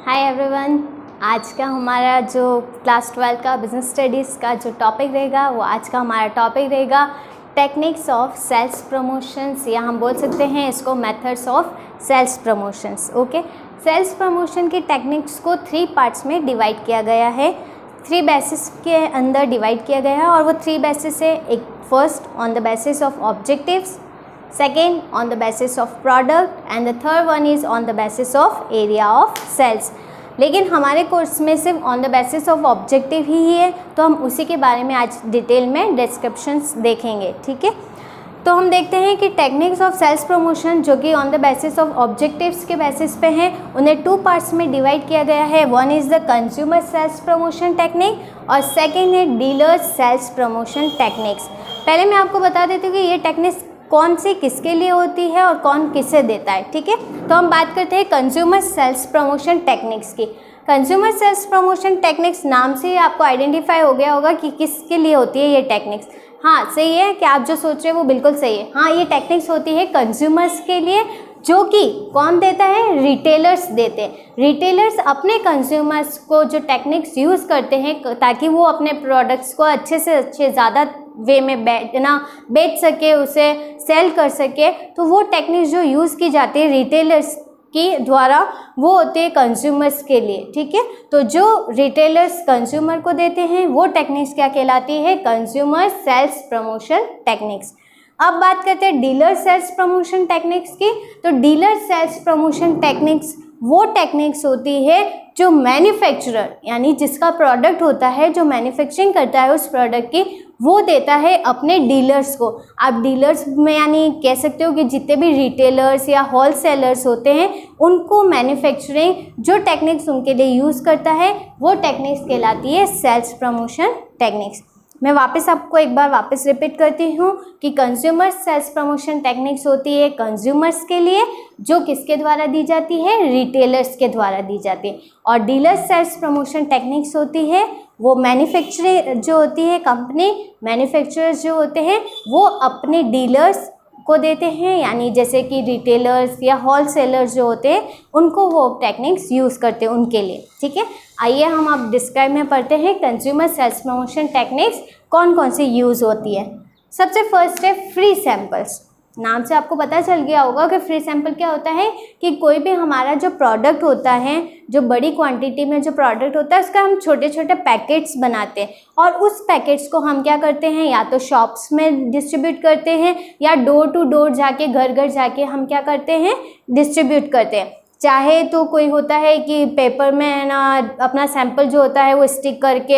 Hi everyone. आज का हमारा जो क्लास 12 का बिजनेस स्टडीज़ का जो टॉपिक रहेगा वो आज का हमारा टॉपिक रहेगा टेक्निक्स ऑफ सेल्स प्रमोशंस, या हम बोल सकते हैं इसको methods of sales promotions. Okay, sales promotion की टेक्निक्स को 3 पार्ट्स में डिवाइड किया गया है, 3 बेसिस के अंदर डिवाइड किया गया है। और वो 3 बेसिस है, एक first on the basis of objectives, second on the basis of product and the third one is on the basis of area of sales। लेकिन हमारे कोर्स में सिर्फ on the basis of objective ही है, तो हम उसी के बारे में आज डिटेल में डिस्क्रिप्शंस देखेंगे। ठीक है, तो हम देखते हैं कि टेक्निक्स ऑफ सेल्स प्रमोशन जो कि on the basis of objectives के बेसिस पे हैं, उन्हें 2 पार्ट्स में डिवाइड किया गया है। One is the consumer sales promotion technique और सेकेंड है डीलर सेल्स प्रमोशन टेक्निक्स। पहले मैं आपको बता देती हूँ कि ये टेक्निक्स कौन सी किसके लिए होती है और कौन किसे देता है। ठीक है, तो हम बात करते हैं कंज्यूमर सेल्स प्रमोशन टेक्निक्स की। कंज्यूमर सेल्स प्रमोशन टेक्निक्स नाम से आपको आइडेंटिफाई हो गया होगा कि किसके लिए होती है ये टेक्निक्स। हाँ, सही है कि आप जो सोच रहे हैं वो बिल्कुल सही है। हाँ, ये टेक्निक्स होती है कंज्यूमर्स के लिए, जो कि कौन देता है, रिटेलर्स देते हैं। रिटेलर्स अपने कंज्यूमर्स को जो टेक्निक्स यूज़ करते हैं ताकि वो अपने प्रोडक्ट्स को अच्छे से अच्छे ज़्यादा वे में बेच सके, उसे सेल कर सके, तो वो टेक्निक्स जो यूज़ की जाती है रिटेलर्स के द्वारा वो होते हैं कंज्यूमर्स के लिए। ठीक है, तो जो रिटेलर्स कंज्यूमर को देते हैं वो टेक्निक्स क्या कहलाती है, कंज्यूमर सेल्स प्रमोशन टेक्निक्स। अब बात करते हैं डीलर सेल्स प्रमोशन टेक्निक्स की। तो डीलर सेल्स प्रमोशन टेक्निक्स वो टेक्निक्स होती है जो मैन्युफैक्चरर यानी जिसका प्रोडक्ट होता है, जो मैन्युफैक्चरिंग करता है उस प्रोडक्ट की, वो देता है अपने डीलर्स को। आप डीलर्स में यानी कह सकते हो कि जितने भी रिटेलर्स या होलसेलर्स होते हैं उनको मैन्युफैक्चरिंग जो टेक्निक्स उनके लिए यूज़ करता है वो टेक्निक्स कहलाती है सेल्स प्रमोशन टेक्निक्स। मैं वापस आपको एक बार वापस रिपीट करती हूँ कि कंज्यूमर सेल्स प्रमोशन टेक्निक्स होती है कंज्यूमर्स के लिए, जो किसके द्वारा दी जाती है, रिटेलर्स के द्वारा दी जाती है। और डीलर सेल्स प्रमोशन टेक्निक्स होती है वो मैन्युफैक्चरिंग जो होती है, कंपनी मैन्युफैक्चरर्स जो होते हैं वो अपने डीलर्स को देते हैं, यानी जैसे कि रिटेलर्स या होलसेलर्स जो होते हैं उनको वो टेक्निक्स यूज़ करते हैं उनके लिए। ठीक है, आइए हम अब डिस्क्राइब में पढ़ते हैं कंज्यूमर सेल्स प्रमोशन टेक्निक्स कौन कौन सी यूज़ होती है। सबसे फर्स्ट है फ्री सैंपल्स। नाम से आपको पता चल गया होगा कि फ्री सैंपल क्या होता है कि कोई भी हमारा जो प्रोडक्ट होता है, जो बड़ी क्वांटिटी में जो प्रोडक्ट होता है उसका हम छोटे छोटे पैकेट्स बनाते हैं और उस पैकेट्स को हम क्या करते हैं, या तो शॉप्स में डिस्ट्रीब्यूट करते हैं या डोर टू डोर जाके घर घर जाके हम क्या करते हैं, डिस्ट्रीब्यूट करते हैं। चाहे तो कोई होता है कि पेपर में ना अपना सैंपल जो होता है वो स्टिक करके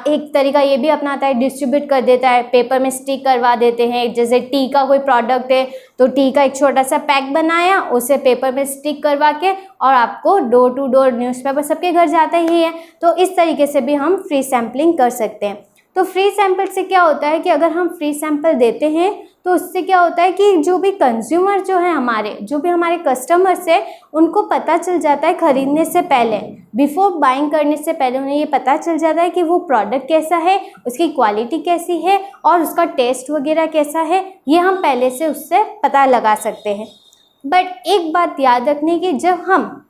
एक तरीका ये भी अपनाता है, डिस्ट्रीब्यूट कर देता है, पेपर में स्टिक करवा देते हैं। जैसे टी का कोई प्रोडक्ट है तो टी का एक छोटा सा पैक बनाया, उसे पेपर में स्टिक करवा के और आपको डोर टू डोर न्यूज़पेपर सबके घर जाता ही है। तो इस तरीके से भी हम फ्री सैम्पलिंग कर सकते हैं। तो फ्री सैंपल से क्या होता है कि अगर हम फ्री सैंपल देते हैं तो उससे क्या होता है कि जो भी कंज्यूमर जो है हमारे, जो भी हमारे कस्टमर्स है, उनको पता चल जाता है खरीदने से पहले, बिफोर बाइंग करने से पहले उन्हें ये पता चल जाता है कि वो प्रोडक्ट कैसा है, उसकी क्वालिटी कैसी है और उसका टेस्ट वगैरह कैसा है, ये हम पहले से उससे पता लगा सकते हैं। बट एक बात याद रखने की, जब हम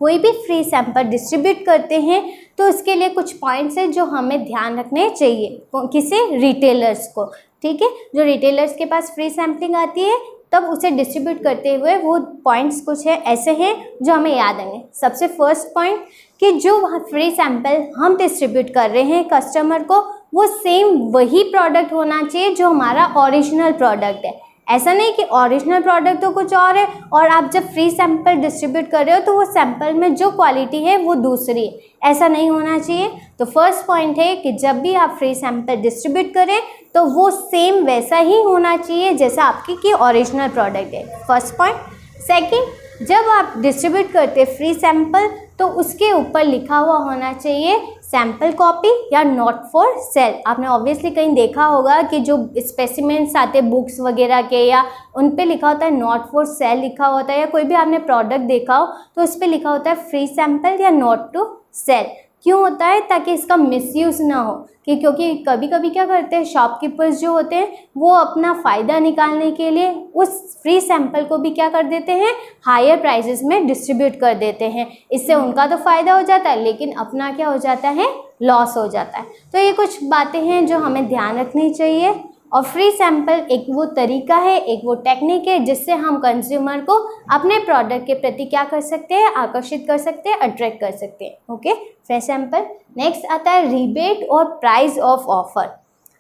कोई भी फ्री सैंपल डिस्ट्रीब्यूट करते हैं तो उसके लिए कुछ पॉइंट्स हैं जो हमें ध्यान रखने चाहिए। किसे, रिटेलर्स को। ठीक है, जो रिटेलर्स के पास फ्री सैम्पलिंग आती है तब उसे डिस्ट्रीब्यूट करते हुए वो पॉइंट्स कुछ है ऐसे हैं जो हमें याद आएंगे। सबसे फर्स्ट पॉइंट कि जो फ्री सैंपल हम डिस्ट्रीब्यूट कर रहे हैं कस्टमर को, वो सेम वही प्रोडक्ट होना चाहिए जो हमारा ओरिजिनल प्रोडक्ट है। ऐसा नहीं कि ओरिजिनल प्रोडक्ट तो कुछ और है और आप जब फ्री सैंपल डिस्ट्रीब्यूट कर रहे हो तो वो सैंपल में जो क्वालिटी है वो दूसरी है, ऐसा नहीं होना चाहिए। तो फर्स्ट पॉइंट है कि जब भी आप फ्री सैंपल डिस्ट्रीब्यूट करें तो वो सेम वैसा ही होना चाहिए जैसा आपकी की ओरिजिनल प्रोडक्ट है, फर्स्ट पॉइंट। सेकंड, जब आप डिस्ट्रीब्यूट करते हैं फ्री सैंपल तो उसके ऊपर लिखा हुआ होना चाहिए सैम्पल कॉपी या नॉट फॉर सेल। आपने ऑब्वियसली कहीं देखा होगा कि जो स्पेसिमेंट्स आते बुक्स वगैरह के, या उन पे लिखा होता है नॉट फॉर सेल लिखा होता है, या कोई भी आपने प्रोडक्ट देखा हो तो उस पर लिखा होता है फ्री सैंपल या नॉट टू सेल। क्यों होता है? ताकि इसका मिसयूज़ ना हो, कि क्योंकि कभी कभी क्या करते हैं शॉपकीपर्स जो होते हैं वो अपना फ़ायदा निकालने के लिए उस फ्री सैंपल को भी क्या कर देते हैं, हायर प्राइसेस में डिस्ट्रीब्यूट कर देते हैं। इससे उनका तो फ़ायदा हो जाता है लेकिन अपना क्या हो जाता है, लॉस हो जाता है। तो ये कुछ बातें हैं जो हमें ध्यान रखनी चाहिए। और फ्री सैंपल एक वो तरीका है, एक वो टेक्निक है जिससे हम कंज्यूमर को अपने प्रोडक्ट के प्रति क्या कर सकते हैं, आकर्षित कर सकते हैं, अट्रैक्ट कर सकते हैं। Okay, free sample. नेक्स्ट आता है रिबेट और प्राइस ऑफ ऑफर।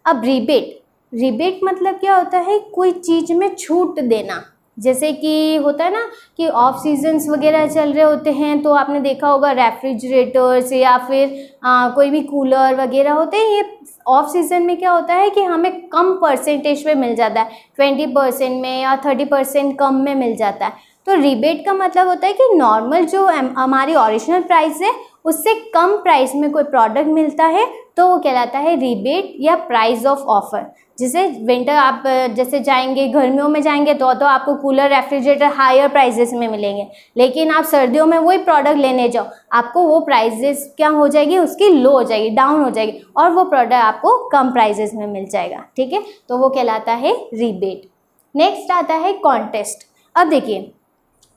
अब रिबेट मतलब क्या होता है, कोई चीज़ में छूट देना। जैसे कि होता है ना कि ऑफ सीजन्स वगैरह चल रहे होते हैं, तो आपने देखा होगा रेफ्रिजरेटर्स या फिर कोई भी कूलर वगैरह होते हैं, ये ऑफ सीज़न में क्या होता है कि हमें कम परसेंटेज पे मिल जाता है, 20% में या 30% कम में मिल जाता है। तो रिबेट का मतलब होता है कि नॉर्मल जो हमारी ओरिजिनल प्राइस है उससे कम प्राइस में कोई प्रोडक्ट मिलता है तो वो कहलाता है रिबेट या प्राइस ऑफ ऑफर। जैसे विंटर आप जैसे जाएंगे, गर्मियों में जाएंगे तो आपको कूलर रेफ्रिजरेटर हायर प्राइजेस में मिलेंगे, लेकिन आप सर्दियों में वही प्रोडक्ट लेने जाओ आपको वो प्राइजेस क्या हो जाएगी, उसकी लो हो जाएगी, डाउन हो जाएगी, और वो प्रोडक्ट आपको कम प्राइजेस में मिल जाएगा। ठीक है, तो वो कहलाता है रिबेट। नेक्स्ट आता है कॉन्टेस्ट। अब देखिए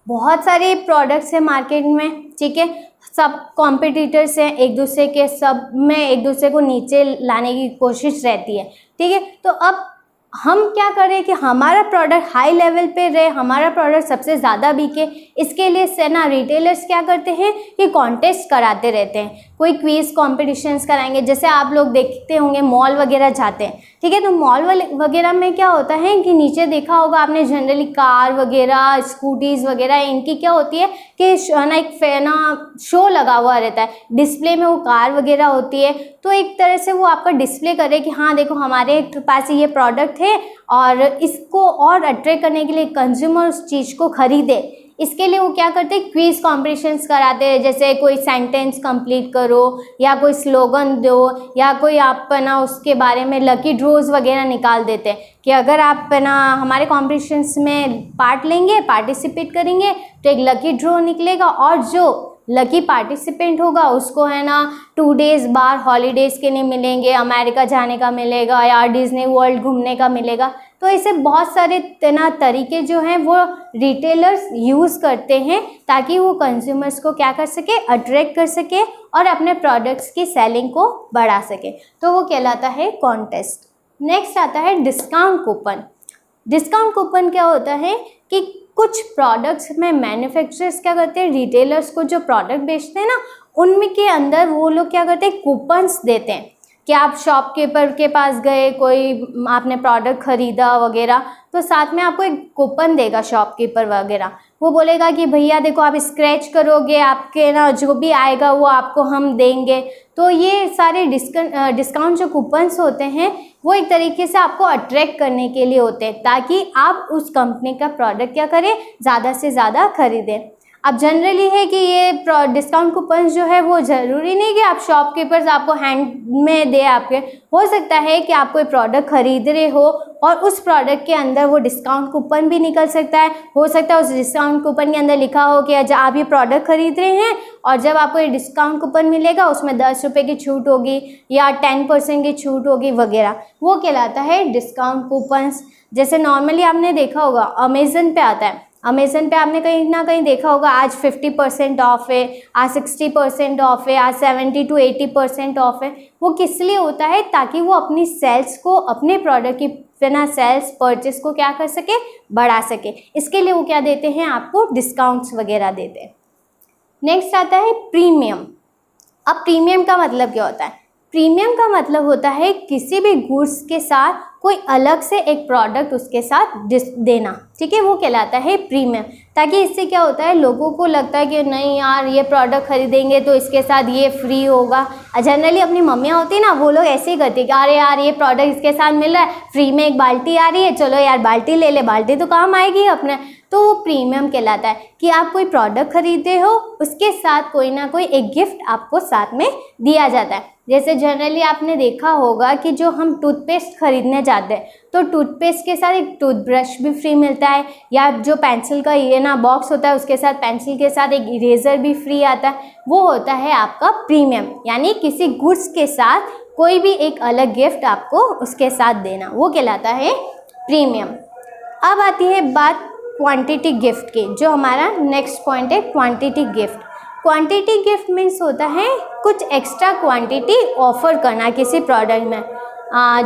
बहुत सारे प्रोडक्ट्स हैं मार्केट में, ठीक है, सब कॉम्पिटिटर्स हैं एक दूसरे के, सब में एक दूसरे को नीचे लाने की कोशिश रहती है। ठीक है, तो अब हम क्या करें कि हमारा प्रोडक्ट हाई लेवल पे रहे, हमारा प्रोडक्ट सबसे ज़्यादा बिके, इसके लिए से ना रिटेलर्स क्या करते हैं कि कॉन्टेस्ट कराते रहते हैं, कोई क्विज कॉम्पिटिशन्स कराएंगे। जैसे आप लोग देखते होंगे मॉल वगैरह जाते हैं, ठीक है, तो मॉल वगैरह में क्या होता है कि नीचे देखा होगा आपने जनरली कार वगैरह, स्कूटीज़ वगैरह, इनकी क्या होती है कि ना एक शो लगा हुआ रहता है, डिस्प्ले में वो कार वगैरह होती है, तो एक तरह से वो आपका डिस्प्ले करे कि हाँ देखो हमारे पास ये प्रोडक्ट है, और इसको और अट्रैक्ट करने के लिए कंज्यूमर उस चीज़ को खरीदे, इसके लिए वो क्या करते हैं क्विज कॉम्पिटिशन्स कराते हैं। जैसे कोई सेंटेंस कंप्लीट करो या कोई स्लोगन दो या कोई आप ना उसके बारे में लकी ड्रॉज वगैरह निकाल देते हैं कि अगर आप ना हमारे कॉम्पिटिशन्स में पार्ट लेंगे, पार्टिसिपेट करेंगे तो एक लकी ड्रॉ निकलेगा, और जो लकी पार्टिसिपेंट होगा उसको है ना 2 डेज़ बाहर हॉलीडेज़ के लिए मिलेंगे, अमेरिका जाने का मिलेगा या डिज्नी वर्ल्ड घूमने का मिलेगा। तो ऐसे बहुत सारे तरीके जो हैं वो रिटेलर्स यूज़ करते हैं ताकि वो कंज्यूमर्स को क्या कर सके, अट्रैक्ट कर सके और अपने प्रोडक्ट्स की सेलिंग को बढ़ा सके, तो वो कहलाता है कॉन्टेस्ट। नेक्स्ट आता है डिस्काउंट कूपन। डिस्काउंट कूपन क्या होता है कि कुछ प्रोडक्ट्स में मैन्युफैक्चरर्स क्या करते हैं, रिटेलर्स को जो प्रोडक्ट बेचते हैं ना उनमें के अंदर वो लोग क्या करते हैं कूपन्स देते हैं कि आप शॉपकीपर के पास गए, कोई आपने प्रोडक्ट ख़रीदा वगैरह, तो साथ में आपको एक कूपन देगा शॉपकीपर वगैरह, वो बोलेगा कि भैया देखो आप स्क्रैच करोगे, आपके ना जो भी आएगा वो आपको हम देंगे। तो ये सारे डिस्काउंट जो कूपन्स होते हैं वो एक तरीके से आपको अट्रैक्ट करने के लिए होते हैं ताकि आप उस कंपनी का प्रोडक्ट क्या करें, ज़्यादा से ज़्यादा खरीदें। अब जनरली है कि ये डिस्काउंट कूपन जो है वो ज़रूरी नहीं कि आप शॉपकीपर्स आपको हैंड में दे, आपके हो सकता है कि आप कोई प्रोडक्ट खरीद रहे हो और उस प्रोडक्ट के अंदर वो डिस्काउंट कूपन भी निकल सकता है। हो सकता है उस डिस्काउंट कूपन के अंदर लिखा हो कि जब आप ये प्रोडक्ट खरीद रहे हैं और जब आपको ये डिस्काउंट कूपन मिलेगा उसमें 10 रुपये की छूट होगी या 10% की छूट होगी वगैरह, वो कहलाता है डिस्काउंट कूपन्स। जैसे नॉर्मली आपने देखा होगा अमेज़न पे आता है, अमेज़न पे आपने कहीं ना कहीं देखा होगा आज 50% ऑफ है, आज 60% ऑफ है, आज 70 to 80% ऑफ है। वो किस लिए होता है, ताकि वो अपनी सेल्स को, अपने प्रोडक्ट की बिना सेल्स परचेस को क्या कर सके, बढ़ा सके। इसके लिए वो क्या देते हैं, आपको डिस्काउंट्स वगैरह देते हैं। नेक्स्ट आता है प्रीमियम। अब प्रीमियम का मतलब क्या होता है, प्रीमियम का मतलब होता है किसी भी गुड्स के साथ कोई अलग से एक प्रोडक्ट उसके साथ देना, ठीक है, वो कहलाता है प्रीमियम। ताकि इससे क्या होता है, लोगों को लगता है कि नहीं यार ये प्रोडक्ट खरीदेंगे तो इसके साथ ये फ्री होगा। जनरली अपनी मम्मियाँ होती है ना, वो लोग ऐसे ही करती है कि अरे यार ये प्रोडक्ट इसके साथ मिल रहा है, फ्री में एक बाल्टी आ रही है, चलो यार बाल्टी ले ले, बाल्टी तो काम आएगी अपने। तो वो प्रीमियम कहलाता है कि आप कोई प्रोडक्ट खरीदते हो उसके साथ कोई ना कोई एक गिफ्ट आपको साथ में दिया जाता है। जैसे जनरली आपने देखा होगा कि जो हम टूथपेस्ट खरीदने जाते हैं तो टूथपेस्ट के साथ एक टूथब्रश भी फ्री मिलता है, या जो पेंसिल का ये ना बॉक्स होता है उसके साथ पेंसिल के साथ एक इरेज़र भी फ्री आता है, वो होता है आपका प्रीमियम। यानी किसी गुड्स के साथ कोई भी एक अलग गिफ्ट आपको उसके साथ देना, वो कहलाता है प्रीमियम। अब आती है बात क्वांटिटी गिफ्ट की, जो हमारा नेक्स्ट पॉइंट है quantity gift. Quantity gift means होता है कुछ एक्स्ट्रा क्वांटिटी ऑफर करना किसी प्रोडक्ट में।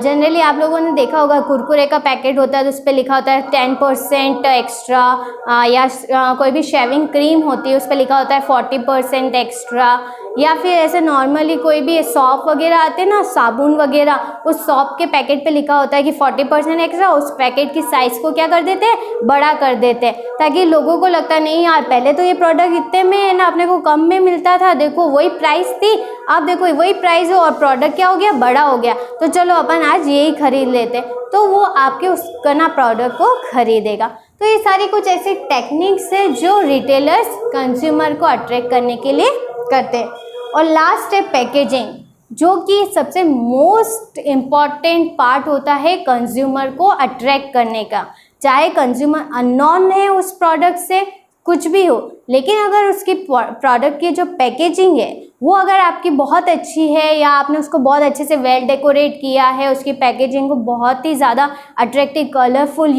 जनरली आप लोगों ने देखा होगा कुरकुरे का पैकेट होता है तो उस पर लिखा होता है 10% एक्स्ट्रा, या कोई भी शेविंग क्रीम होती है उस पर लिखा होता है 40% एक्स्ट्रा, या फिर ऐसे नॉर्मली कोई भी सॉप वगैरह आते हैं ना, साबुन वगैरह, उस सॉप के पैकेट पे लिखा होता है कि 40% एक्स्ट्रा। उस पैकेट की साइज़ को क्या कर देते हैं, बड़ा कर देते हैं, ताकि लोगों को लगता नहीं यार पहले तो ये प्रोडक्ट इतने में है ना, अपने को कम में मिलता था, देखो वही प्राइस थी, अब देखो वही प्राइस है और प्रोडक्ट क्या हो गया, बड़ा हो गया, तो चलो अपन आज यही खरीद लेते, तो वो आपके उस ना प्रोडक्ट को खरीदेगा। तो ये सारी कुछ ऐसी टेक्निक्स है जो रिटेलर्स कंज्यूमर को अट्रैक्ट करने के लिए करते हैं। और लास्ट है पैकेजिंग, जो कि सबसे मोस्ट इम्पॉर्टेंट पार्ट होता है कंज्यूमर को अट्रैक्ट करने का। चाहे कंज्यूमर अननोन है उस प्रोडक्ट से, कुछ भी हो, लेकिन अगर उसकी प्रोडक्ट की जो पैकेजिंग है वो अगर आपकी बहुत अच्छी है, या आपने उसको बहुत अच्छे से वेल डेकोरेट किया है, उसकी पैकेजिंग को बहुत ही ज़्यादा अट्रैक्टिव कलरफुल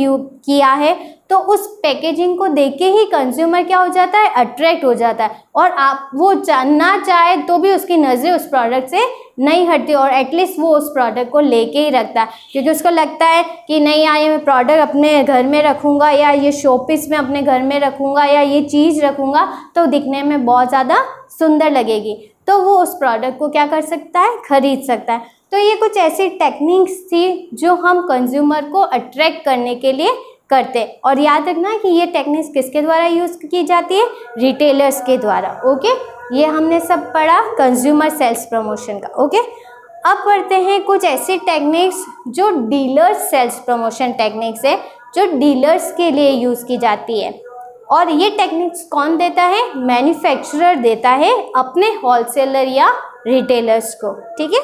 किया है, तो उस पैकेजिंग को देख के ही कंज्यूमर क्या हो जाता है, अट्रैक्ट हो जाता है, और आप वो ना चाहे तो भी उसकी नज़रें उस प्रोडक्ट से नहीं हटती, और एटलीस्ट वो उस प्रोडक्ट को लेके ही रखता है, क्योंकि उसको लगता है कि नहीं यार ये मैं प्रोडक्ट अपने घर में रखूँगा, या ये शोपीस में अपने घर में रखूँगा, या ये चीज़ रखूँगा तो दिखने में बहुत ज़्यादा सुंदर लगेगी, तो वो उस प्रोडक्ट को क्या कर सकता है, खरीद सकता है। तो ये कुछ ऐसी टेक्निक्स थी जो हम कंज्यूमर को अट्रैक्ट करने के लिए करते, और याद रखना कि ये टेक्निक्स किसके द्वारा यूज़ की जाती है, रिटेलर्स के द्वारा। ओके, ये हमने सब पढ़ा कंज्यूमर सेल्स प्रमोशन का। ओके, अब पढ़ते हैं कुछ ऐसी टेक्निक्स जो डीलर्स सेल्स प्रमोशन टेक्निक्स है, जो डीलर्स के लिए यूज़ की जाती है। और ये टेक्निक्स कौन देता है, मैन्युफैक्चरर देता है अपने होलसेलर या रिटेलर्स को। ठीक है,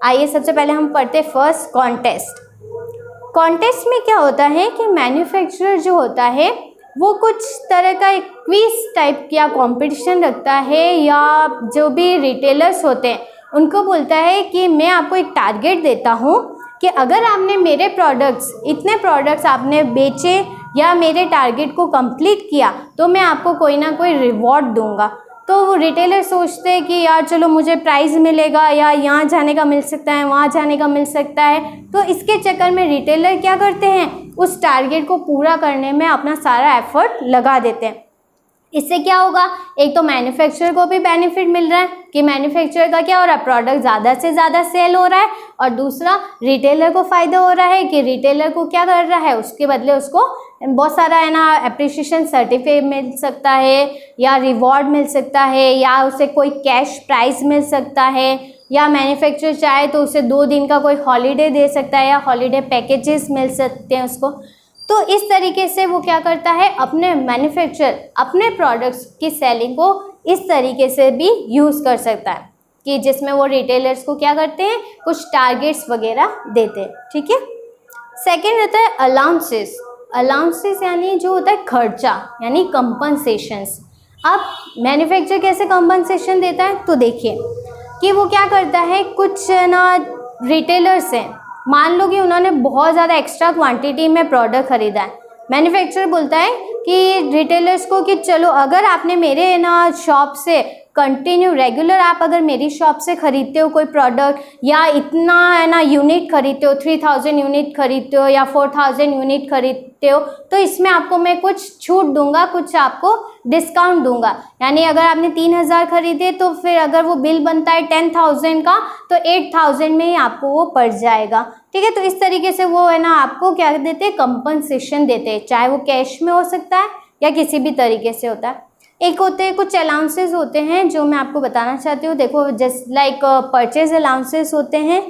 आइए सबसे पहले हम पढ़ते फर्स्ट कॉन्टेस्ट। कॉन्टेस्ट में क्या होता है कि मैन्युफैक्चरर जो होता है वो कुछ तरह का एक क्विज टाइप का कंपटीशन रखता है, या जो भी रिटेलर्स होते हैं उनको बोलता है कि मैं आपको एक टारगेट देता हूँ कि अगर आपने मेरे प्रोडक्ट्स, इतने प्रोडक्ट्स आपने बेचे या मेरे टारगेट को कंप्लीट किया तो मैं आपको कोई ना कोई रिवॉर्ड दूंगा। तो वो रिटेलर सोचते हैं कि यार चलो मुझे प्राइज़ मिलेगा, या यहाँ जाने का मिल सकता है, वहाँ जाने का मिल सकता है, तो इसके चक्कर में रिटेलर क्या करते हैं, उस टारगेट को पूरा करने में अपना सारा एफर्ट लगा देते हैं। इससे क्या होगा, एक तो मैन्युफैक्चरर को भी बेनिफिट मिल रहा है कि मैन्युफैक्चरर का क्या हो रहा है, प्रोडक्ट ज़्यादा से ज़्यादा सेल हो रहा है, और दूसरा रिटेलर को फ़ायदा हो रहा है कि रिटेलर को क्या कर रहा है, उसके बदले उसको बहुत सारा है ना एप्रिसिएशन सर्टिफिकेट मिल सकता है, या रिवॉर्ड मिल सकता है, या उसे कोई कैश प्राइज़ मिल सकता है, या मैन्युफैक्चरर चाहे तो उसे 2 दिन का कोई हॉलीडे दे सकता है, या हॉलीडे पैकेजेस मिल सकते हैं उसको। तो इस तरीके से वो क्या करता है, अपने मैन्युफैक्चरर अपने प्रोडक्ट्स की सेलिंग को इस तरीके से भी यूज़ कर सकता है कि जिसमें वो रिटेलर्स को क्या करते हैं, कुछ टारगेट्स वगैरह देते हैं। ठीक है, सेकेंड रहता है अलाउंसेस। अलाउंसेस यानी जो होता है खर्चा, यानी कंपनसेशंस। अब मैन्युफैक्चरर कैसे कंपनसेशन देता है, तो देखिए कि वो क्या करता है, कुछ ना रिटेलर्स हैं, मान लो कि उन्होंने बहुत ज़्यादा एक्स्ट्रा क्वांटिटी में प्रोडक्ट खरीदा है, मैन्युफैक्चरर बोलता है कि रिटेलर्स को कि चलो अगर आपने मेरे ना शॉप से कंटिन्यू रेगुलर आप अगर मेरी शॉप से ख़रीदते हो कोई प्रोडक्ट, या इतना है ना यूनिट खरीदते हो, 3000 यूनिट खरीदते हो या 4000 यूनिट खरीदते हो, तो इसमें आपको मैं कुछ छूट दूंगा, कुछ आपको डिस्काउंट दूंगा। यानी अगर आपने 3000 खरीदे तो फिर अगर वो बिल बनता है 10,000 का तो 8000 में ही आपको वो पड़ जाएगा। ठीक है, तो इस तरीके से वो है ना आपको क्या देते हैं, कंपनसेशन देते हैं, चाहे वो कैश में हो सकता है या किसी भी तरीके से होता है। एक होते हैं कुछ अलाउंसेस होते हैं जो मैं आपको बताना चाहती हूँ। देखो जस्ट लाइक परचेज अलाउंसेस होते हैं,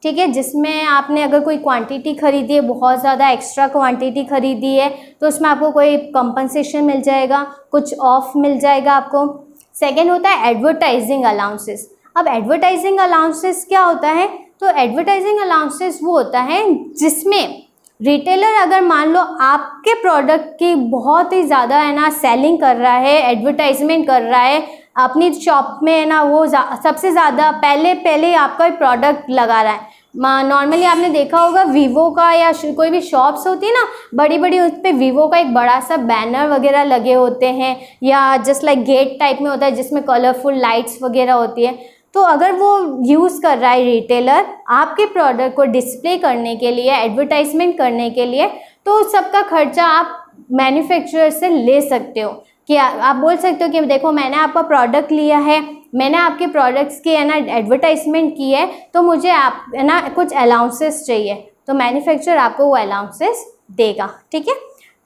ठीक है, जिसमें आपने अगर कोई क्वांटिटी खरीदी है, बहुत ज़्यादा एक्स्ट्रा क्वांटिटी खरीदी है, तो उसमें आपको कोई कंपनसेशन मिल जाएगा, कुछ ऑफ मिल जाएगा आपको। सेकेंड होता है एडवर्टाइजिंग अलाउंसेस। अब एडवर्टाइजिंग अलाउंसेस क्या होता है, तो एडवर्टाइजिंग अलाउंसेस वो होता है जिसमें रिटेलर अगर मान लो आपके प्रोडक्ट की बहुत ही ज़्यादा है ना सेलिंग कर रहा है, एडवर्टाइजमेंट कर रहा है अपनी शॉप में है ना, वो सबसे ज़्यादा पहले आपका प्रोडक्ट लगा रहा है। नॉर्मली आपने देखा होगा वीवो का या कोई भी शॉप्स होती है ना बड़ी बड़ी, उस पर वीवो का एक बड़ा सा बैनर वगैरह लगे होते हैं, या जस्ट लाइक गेट टाइप में होता है जिसमें कलरफुल लाइट्स वगैरह होती है। तो अगर वो यूज़ कर रहा है रिटेलर आपके प्रोडक्ट को डिस्प्ले करने के लिए, एडवर्टाइजमेंट करने के लिए, तो सबका खर्चा आप मैन्युफैक्चरर से ले सकते हो। कि आप बोल सकते हो कि देखो मैंने आपका प्रोडक्ट लिया है, मैंने आपके प्रोडक्ट्स की है ना एडवर्टाइजमेंट की है, तो मुझे आप है ना कुछ अलाउंसेस चाहिए, तो मैन्युफैक्चरर आपको वो अलाउंसेस देगा। ठीक है,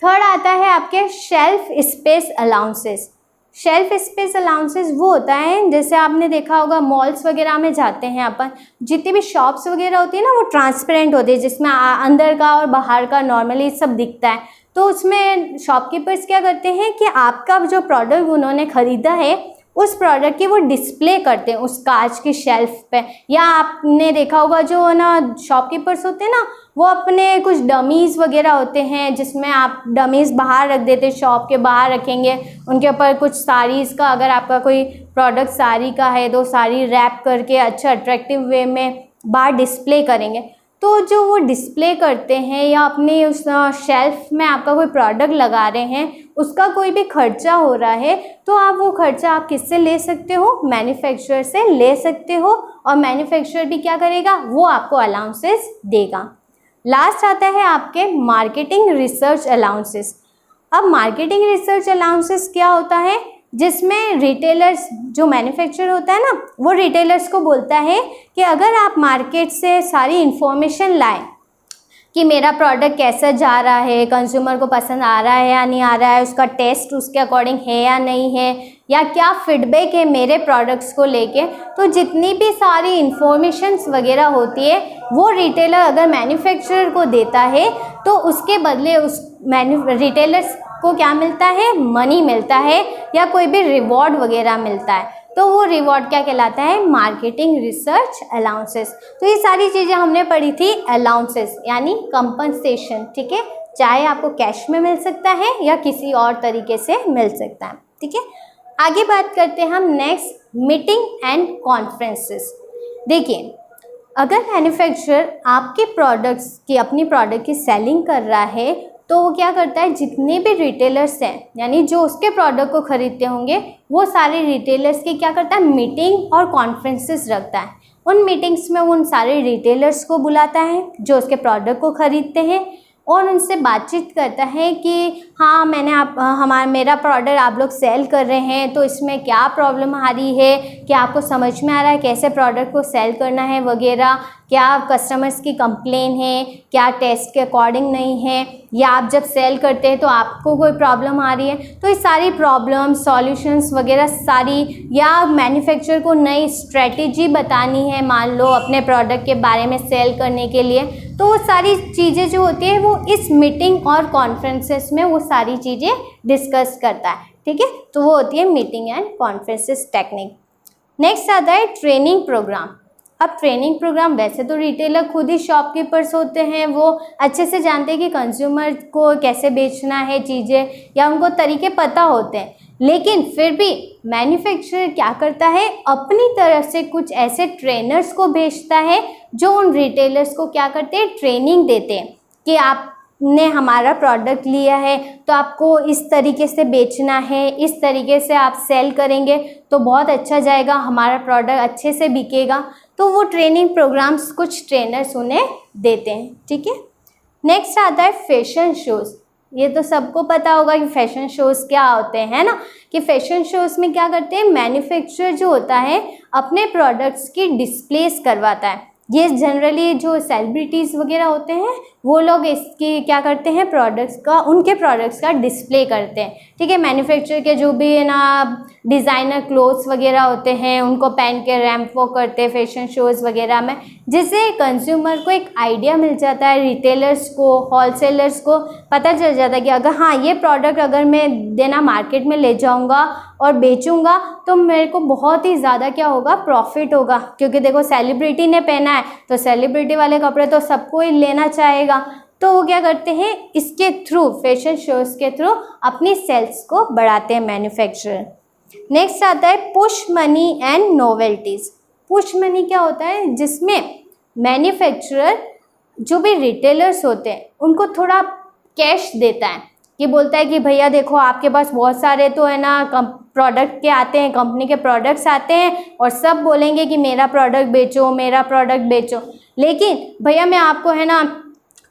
थर्ड आता है आपके shelf space allowances. Shelf space allowances वो होता है, जैसे आपने देखा होगा मॉल्स वगैरह में जाते हैं अपन, जितनी भी शॉप्स वगैरह होती है ना वो ट्रांसपेरेंट होती है, जिसमें अंदर का और बाहर का नॉर्मली सब दिखता है। तो उसमें शॉपकीपर्स क्या करते हैं कि आपका जो प्रोडक्ट उन्होंने ख़रीदा है उस प्रोडक्ट की वो डिस्प्ले करते हैं उस कांच की शेल्फ पे। या आपने देखा होगा जो ना शॉपकीपर्स होते हैं ना, वो अपने कुछ डमीज़ वगैरह होते हैं जिसमें आप डमीज़ बाहर रख देते, शॉप के बाहर रखेंगे, उनके ऊपर कुछ साड़ीज़ का, अगर आपका कोई प्रोडक्ट साड़ी का है तो साड़ी रैप करके अच्छा अट्रैक्टिव वे में बाहर डिस्प्ले करेंगे। तो जो वो डिस्प्ले करते हैं या अपने उस शेल्फ में आपका कोई प्रोडक्ट लगा रहे हैं, उसका कोई भी खर्चा हो रहा है, तो आप वो खर्चा आप किससे ले सकते हो, मैन्युफैक्चरर से ले सकते हो, और मैन्युफैक्चरर भी क्या करेगा, वो आपको अलाउंसेस देगा। लास्ट आता है आपके मार्केटिंग रिसर्च अलाउंसेस। अब मार्केटिंग रिसर्च अलाउंसेस क्या होता है, जिसमें रिटेलर्स, जो मैन्युफैक्चरर होता है ना, वो रिटेलर्स को बोलता है कि अगर आप मार्केट से सारी इन्फॉर्मेशन लाएं कि मेरा प्रोडक्ट कैसा जा रहा है, कंज्यूमर को पसंद आ रहा है या नहीं आ रहा है, उसका टेस्ट उसके अकॉर्डिंग है या नहीं है, या क्या फीडबैक है मेरे प्रोडक्ट्स को लेके, तो जितनी भी सारी इन्फॉर्मेशंस वगैरह होती है वो रिटेलर अगर मैन्युफैक्चरर को देता है, तो उसके बदले उस रिटेलर्स को क्या मिलता है, मनी मिलता है, या कोई भी रिवॉर्ड वगैरह मिलता है। तो वो रिवॉर्ड क्या कहलाता है, मार्केटिंग रिसर्च अलाउंसेस। तो ये सारी चीज़ें हमने पढ़ी थी, अलाउंसेस यानी कंपनसेशन। ठीक है, चाहे आपको कैश में मिल सकता है या किसी और तरीके से मिल सकता है। ठीक है, आगे बात करते हैं हम नेक्स्ट, मीटिंग एंड कॉन्फ्रेंसेस। देखिए, अगर मैन्युफैक्चरर आपके प्रोडक्ट्स की, अपनी प्रोडक्ट की सेलिंग कर रहा है, तो वो क्या करता है, जितने भी रिटेलर्स हैं यानी जो उसके प्रोडक्ट को खरीदते होंगे, वो सारे रिटेलर्स की क्या करता है, मीटिंग और कॉन्फ्रेंसेस रखता है। उन मीटिंग्स में उन सारे रिटेलर्स को बुलाता है जो उसके प्रोडक्ट को खरीदते हैं, और उनसे बातचीत करता है कि हाँ मैंने मेरा प्रोडक्ट आप लोग सेल कर रहे हैं, तो इसमें क्या प्रॉब्लम आ रही है, क्या आपको समझ में आ रहा है कैसे प्रोडक्ट को सेल करना है वगैरह, क्या कस्टमर्स की कंप्लेन है, क्या टेस्ट के अकॉर्डिंग नहीं है, या आप जब सेल करते हैं तो आपको कोई प्रॉब्लम आ रही है। तो ये सारी प्रॉब्लम सॉल्यूशंस वगैरह सारी, या मैन्युफैक्चरर को नई स्ट्रेटेजी बतानी है मान लो अपने प्रोडक्ट के बारे में सेल करने के लिए, तो वो सारी चीज़ें जो होती है वो इस मीटिंग और कॉन्फ्रेंसेस में वो सारी चीज़ें डिस्कस करता है। ठीक है, तो वो होती है meeting and conferences technique. Next आता है ट्रेनिंग प्रोग्राम। अब ट्रेनिंग प्रोग्राम, वैसे तो रिटेलर खुद ही शॉपकीपर्स होते हैं, वो अच्छे से जानते हैं कि कंज्यूमर को कैसे बेचना है चीज़ें, या उनको तरीके पता होते हैं, लेकिन फिर भी मैन्युफैक्चरर क्या करता है, अपनी तरफ से कुछ ऐसे ट्रेनर्स को भेजता है जो उन रिटेलर्स को क्या करते हैं, ट्रेनिंग देते हैं कि आपने हमारा प्रोडक्ट लिया है तो आपको इस तरीके से बेचना है, इस तरीके से आप सेल करेंगे तो बहुत अच्छा जाएगा, हमारा प्रोडक्ट अच्छे से बिकेगा। तो वो ट्रेनिंग प्रोग्राम्स कुछ ट्रेनर्स उन्हें देते हैं। ठीक है, नेक्स्ट आता है फैशन शोज़। ये तो सबको पता होगा कि फैशन शोज़ क्या होते हैं, है ना, कि फैशन शोज़ में क्या करते हैं, मैन्युफैक्चरर जो होता है अपने प्रोडक्ट्स की डिस्प्लेस करवाता है। ये जनरली जो सेलिब्रिटीज़ वगैरह होते हैं वो लोग इसकी क्या करते हैं, प्रोडक्ट्स का, उनके प्रोडक्ट्स का डिस्प्ले करते हैं, ठीक है। मैन्युफैक्चर के जो भी है ना डिज़ाइनर क्लोथ्स वगैरह होते हैं उनको पहन के रैंप वॉक करते हैं फैशन शोज़ वगैरह में, जिससे कंज्यूमर को एक आइडिया मिल जाता है, रिटेलर्स को, होलसेलर्स को पता चल जाता है कि अगर हाँ ये प्रोडक्ट अगर मैं देना मार्केट में ले जाऊंगा और बेचूंगा तो मेरे को बहुत ही ज़्यादा क्या होगा, प्रॉफिट होगा। क्योंकि देखो सेलिब्रिटी ने पहना है तो सेलिब्रिटी वाले कपड़े तो सबको ही लेना चाहेगा, तो वो क्या करते हैं, इसके थ्रू, फैशन शोज़ के थ्रू अपनी सेल्स को बढ़ाते हैं मैन्युफैक्चरर। नेक्स्ट आता है push money and novelties. Push money क्या होता है, जिसमें मैन्युफैक्चरर जो भी रिटेलर्स होते हैं उनको थोड़ा कैश देता है, कि बोलता है कि भैया देखो आपके पास बहुत सारे तो है ना प्रोडक्ट के आते हैं, कंपनी के प्रोडक्ट्स आते हैं और सब बोलेंगे कि मेरा प्रोडक्ट बेचो, मेरा प्रोडक्ट बेचो, लेकिन भैया मैं आपको है ना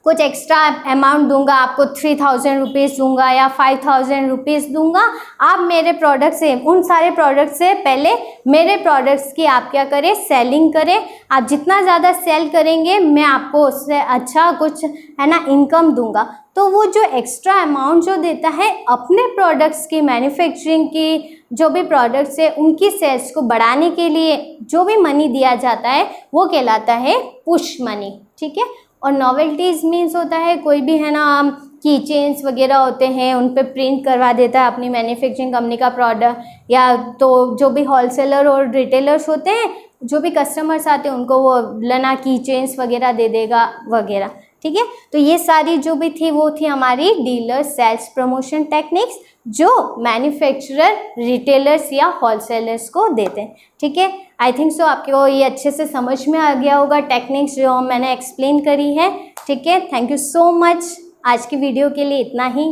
कुछ एक्स्ट्रा अमाउंट दूंगा, आपको 3000 रुपीज़ दूंगा या 5000 रुपीज़ दूंगा, आप मेरे प्रोडक्ट से, उन सारे प्रोडक्ट से पहले मेरे प्रोडक्ट्स की आप क्या करें, सेलिंग करें। आप जितना ज़्यादा सेल करेंगे मैं आपको उससे अच्छा कुछ है ना इनकम दूंगा। तो वो जो एक्स्ट्रा अमाउंट जो देता है अपने प्रोडक्ट्स की मैन्युफैक्चरिंग की जो भी प्रोडक्ट्स है उनकी सेल्स को बढ़ाने के लिए जो भी मनी दिया जाता है वो कहलाता है पुश मनी, ठीक है। और नॉवेल्टीज़ मीन्स होता है कोई भी है ना की चेन्स वगैरह होते हैं उन पे प्रिंट करवा देता है अपनी मैन्युफैक्चरिंग कंपनी का प्रोडक्ट, या तो जो भी होलसेलर और रिटेलर्स होते हैं जो भी कस्टमर्स आते हैं उनको वो लेना की चेन्स वगैरह दे देगा वगैरह, ठीक है। तो ये सारी जो भी थी वो थी हमारी डीलर सेल्स प्रमोशन टेक्निक्स जो मैन्युफैक्चरर रिटेलर्स या होलसेलर्स को देते हैं, ठीक है। आई थिंक सो आपको ये अच्छे से समझ में आ गया होगा टेक्निक्स जो मैंने एक्सप्लेन करी है, ठीक है। थैंक यू सो मच, आज की वीडियो के लिए इतना ही।